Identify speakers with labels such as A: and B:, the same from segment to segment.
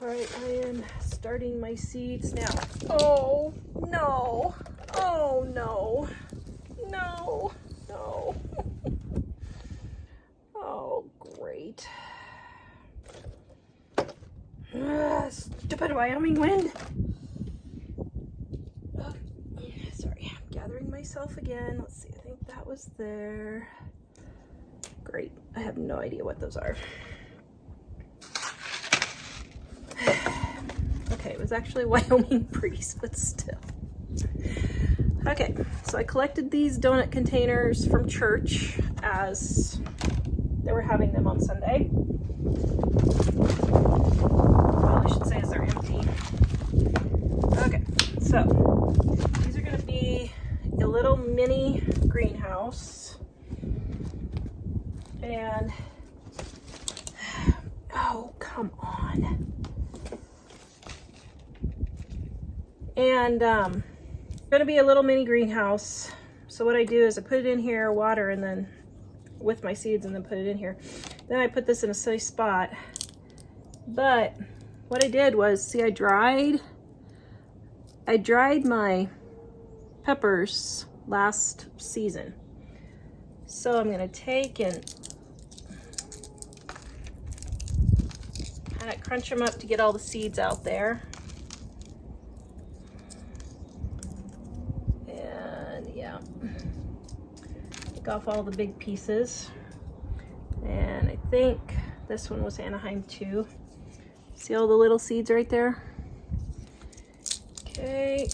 A: All right, I am starting my seeds now. Oh no, oh no, no, no. Oh, great. Stupid Wyoming wind. Oh, sorry, I'm gathering myself again. Let's see, I think that was there. Great, I have no idea what those are. Okay, it was actually a Wyoming breeze, but still. Okay, so I collected these donut containers from church as they were having them on Sunday. Well, I should say as they're empty. Okay, so these are going to be a little mini greenhouse. And, oh, come on. And gonna be a little mini greenhouse. So what I do is I put it in here, water, and then with my seeds, and then put it in here. Then I put this in a safe spot. But what I did was, see, I dried my peppers last season. So I'm gonna take and kind of crunch them up to get all the seeds out there. Take off all the big pieces. And I think this one was Anaheim too. See all the little seeds right there? Okay.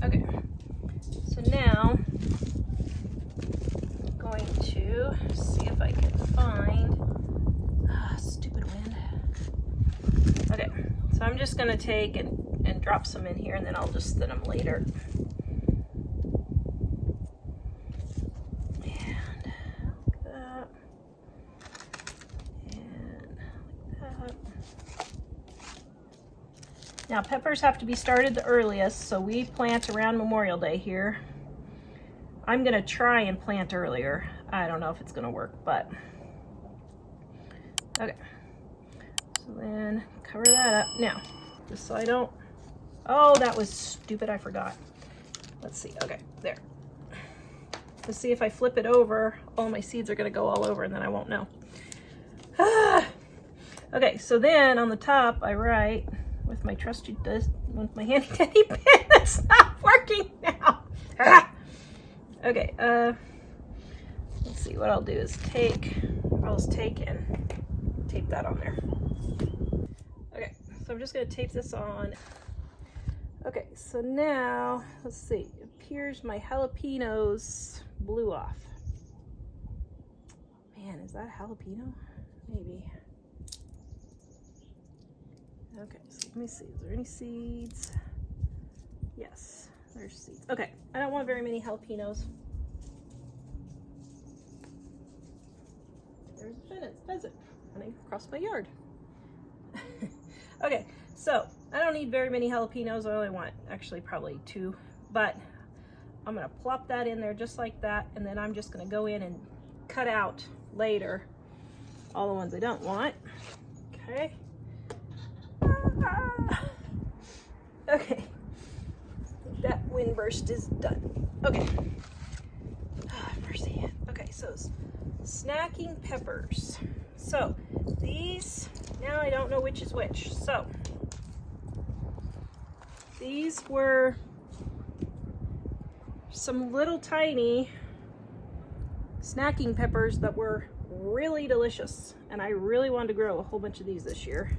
A: Okay. So now I'm going to see if I can find stupid wind. Okay. So I'm just going to take and drop some in here, and then I'll just thin them later. And like that. And like that. Now peppers have to be started the earliest, so we plant around Memorial Day here. I'm going to try and plant earlier. I don't know if it's going to work, but okay. So then cover that up. Now, just so I don't, oh, that was stupid, I forgot. Let's see, okay, there. Let's see if I flip it over, all my seeds are gonna go all over and then I won't know. Okay, so then on the top, I write with my trusty, with my handy dandy pen that's not working now. Okay, let's see, what I'll do is I'll just take and tape that on there. Okay, so I'm just going to tape this on. Okay, so now, let's see, it appears my jalapenos blew off. Man, is that a jalapeno? Maybe. Okay, so let me see, is there any seeds? Yes, there's seeds. Okay, I don't want very many jalapenos. There's a pheasant running across my yard. Okay, so I don't need very many jalapenos. I only want actually probably 2, but I'm gonna plop that in there just like that, and then I'm just gonna go in and cut out later all the ones I don't want. Okay. Okay, that wind burst is done. Okay. Mercy. Okay, so snacking peppers. So these, now I don't know which is which. So these were some little tiny snacking peppers that were really delicious, and I really wanted to grow a whole bunch of these this year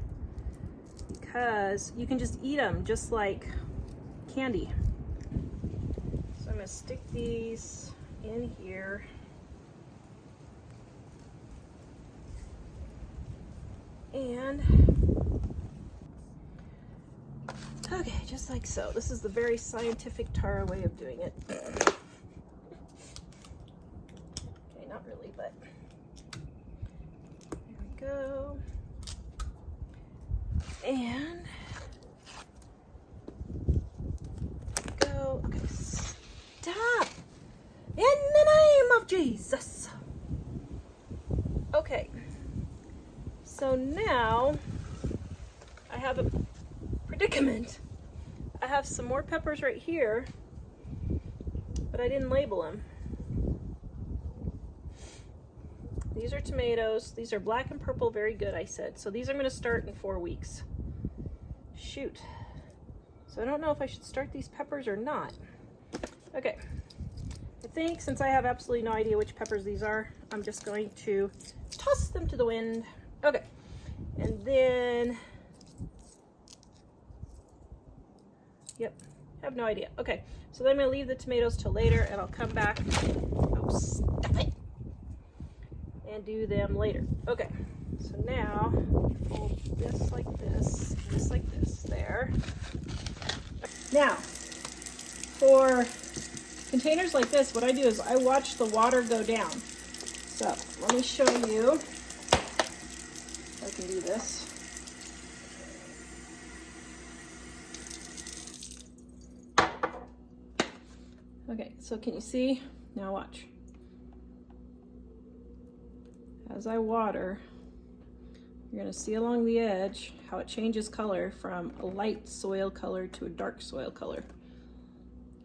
A: because you can just eat them just like candy. So I'm gonna stick these in here. And okay, just like so. This is the very scientific Tara way of doing it. Okay, not really, but there we go. And go. Okay, stop! In the name of Jesus. So now I have a predicament. I have some more peppers right here, but I didn't label them. These are tomatoes. These are black and purple, very good, I said. So these are gonna start in 4 weeks. Shoot. So I don't know if I should start these peppers or not. Okay. I think since I have absolutely no idea which peppers these are, I'm just going to toss them to the wind. Okay. And then, yep, have no idea. Okay, so then I'm gonna leave the tomatoes till later and I'll come back, oh, stop it, and do them later. Okay, so now fold this like this there. Now, for containers like this, what I do is I watch the water go down. So let me show you if I can do this. Okay, so can you see? Now watch. As I water, you're gonna see along the edge how it changes color from a light soil color to a dark soil color.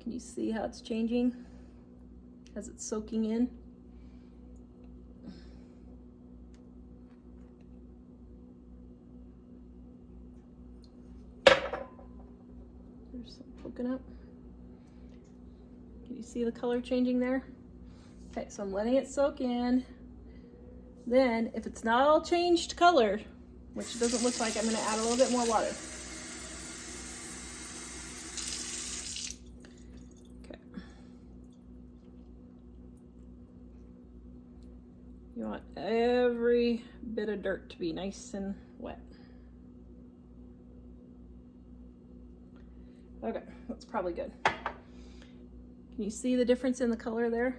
A: Can you see how it's changing as it's soaking in? There's some poking up. Can you see the color changing there? Okay, so I'm letting it soak in. Then, if it's not all changed color, which it doesn't look like, I'm going to add a little bit more water. Okay. You want every bit of dirt to be nice and wet. Okay, that's probably good. Can you see the difference in the color there?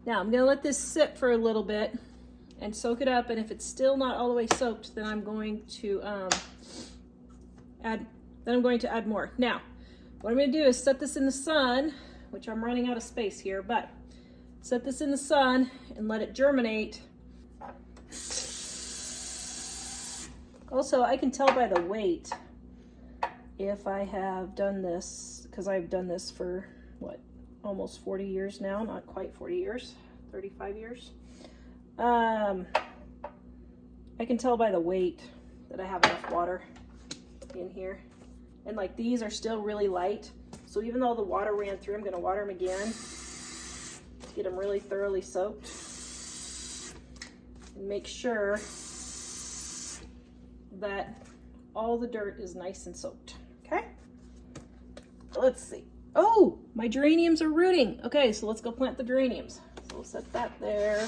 A: Now I'm gonna let this sit for a little bit and soak it up, and if it's still not all the way soaked, then I'm going to add more. Now, what I'm gonna do is set this in the sun, which I'm running out of space here, but set this in the sun and let it germinate. Also, I can tell by the weight if I have done this, because I've done this for, what, almost 40 years now, not quite 40 years, 35 years. I can tell by the weight that I have enough water in here. And like these are still really light, so even though the water ran through, I'm gonna water them again to get them really thoroughly soaked. And make sure that all the dirt is nice and soaked, okay? Let's see. Oh, my geraniums are rooting. Okay, so let's go plant the geraniums. So we'll set that there.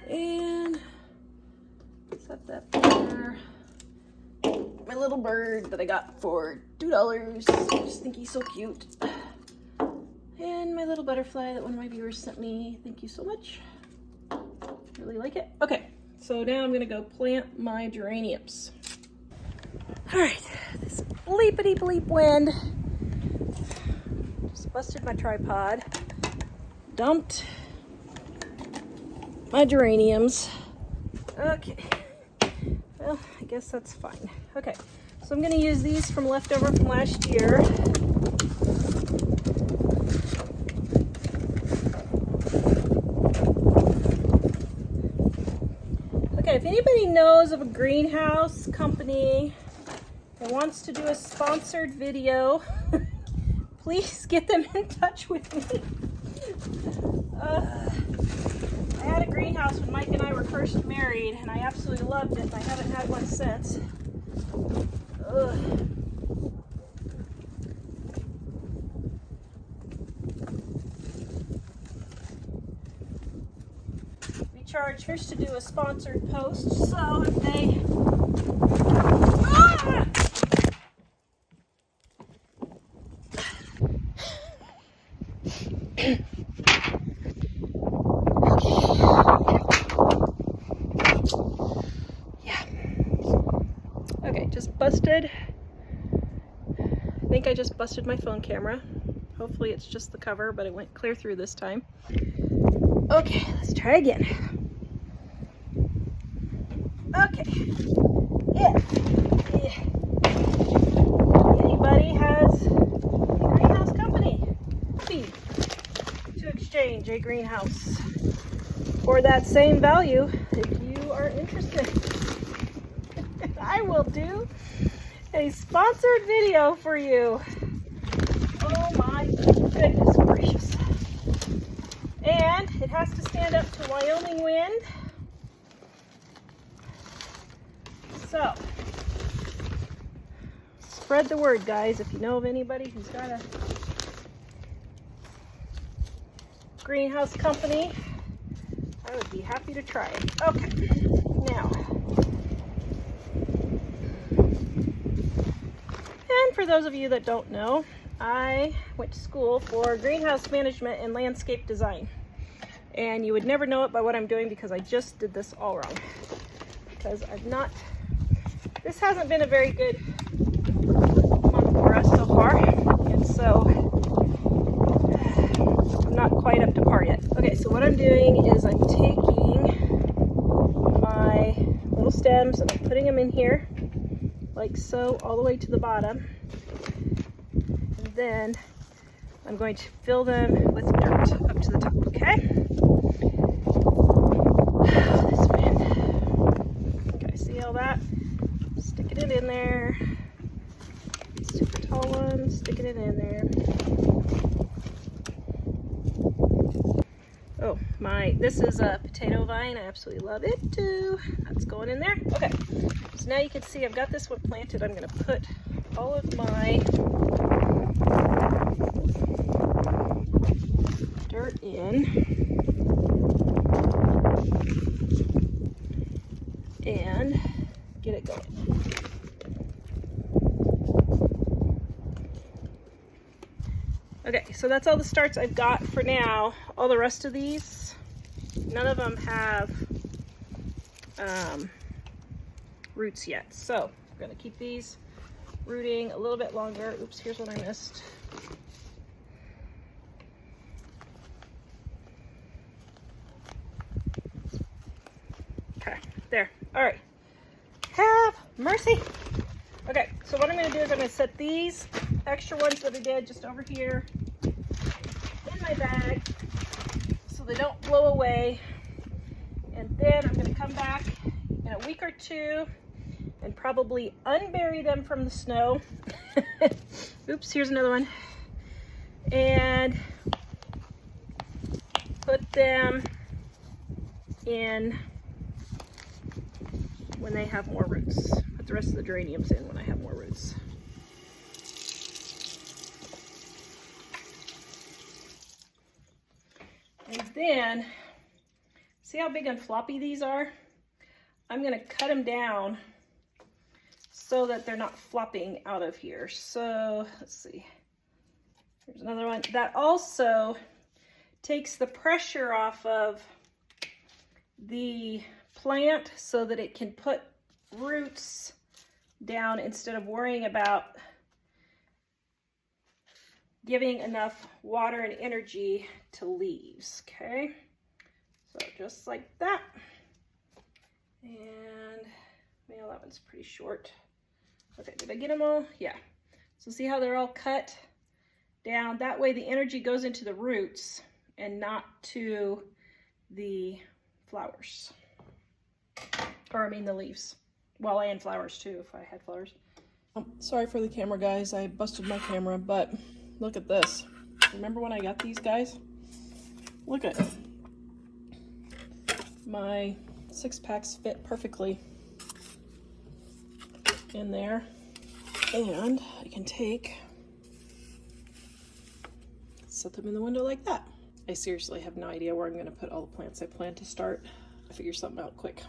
A: And set that there. My little bird that I got for $2. I just think he's so cute. And my little butterfly that one of my viewers sent me. Thank you so much. Really like it. Okay, so now I'm gonna go plant my geraniums. All right, this bleepity bleep wind. Just busted my tripod. Dumped my geraniums. Okay, well, I guess that's fine. Okay, so I'm gonna use these from leftover from last year. Okay, if anybody knows of a greenhouse company that wants to do a sponsored video, please get them in touch with me. I had a greenhouse when Mike and I were first married, and I absolutely loved it, and I haven't had one since. We charge Fish to do a sponsored post, so if they... Ah! Busted. I think I just busted my phone camera. Hopefully it's just the cover, but it went clear through this time. Okay, let's try again. Okay. If anybody has a greenhouse company to exchange a greenhouse for that same value, if you are interested, I will do a sponsored video for you. Oh my goodness gracious. And it has to stand up to Wyoming wind. So, spread the word, guys. If you know of anybody who's got a greenhouse company, I would be happy to try it. Okay, now, and for those of you that don't know, I went to school for greenhouse management and landscape design. And you would never know it by what I'm doing because I just did this all wrong. Because this hasn't been a very good month for us so far. And so I'm not quite up to par yet. Okay, so what I'm doing is I'm taking my little stems and I'm putting them in here like so all the way to the bottom. And then I'm going to fill them with dirt up to the top, okay? This wind. Okay, see all that? Sticking it in there. Super tall one, sticking it in there. Oh, this is a potato vine. I absolutely love it too. That's going in there. Okay, so now you can see I've got this one planted. I'm gonna put all of my dirt in and get it going. Okay, so that's all the starts I've got for now. All the rest of these, none of them have roots yet. So we're gonna keep these rooting a little bit longer. Oops, here's what I missed. Okay, there. All right. Have mercy. Okay, so what I'm going to do is I'm going to set these extra ones that I did just over here in my bag so they don't blow away. And then I'm going to come back in a week or two and probably unbury them from the snow. Oops, here's another one. And put them in when they have more roots. Put the rest of the geraniums in when I have more roots. And then, see how big and floppy these are? I'm gonna cut them down so that they're not flopping out of here. So, let's see. Here's another one. That also takes the pressure off of the plant so that it can put roots down instead of worrying about giving enough water and energy to leaves, okay? So just like that. And, well, that one's pretty short. Okay, did I get them all? Yeah. So see how they're all cut down? That way the energy goes into the roots and not to the flowers. Or I mean the leaves. Well, and flowers too, if I had flowers. Sorry for the camera, guys. I busted my camera, but look at this. Remember when I got these guys? Look at it. My 6-packs fit perfectly in there. And I can set them in the window like that. I seriously have no idea where I'm going to put all the plants I plan to start. I'll figure something out quick.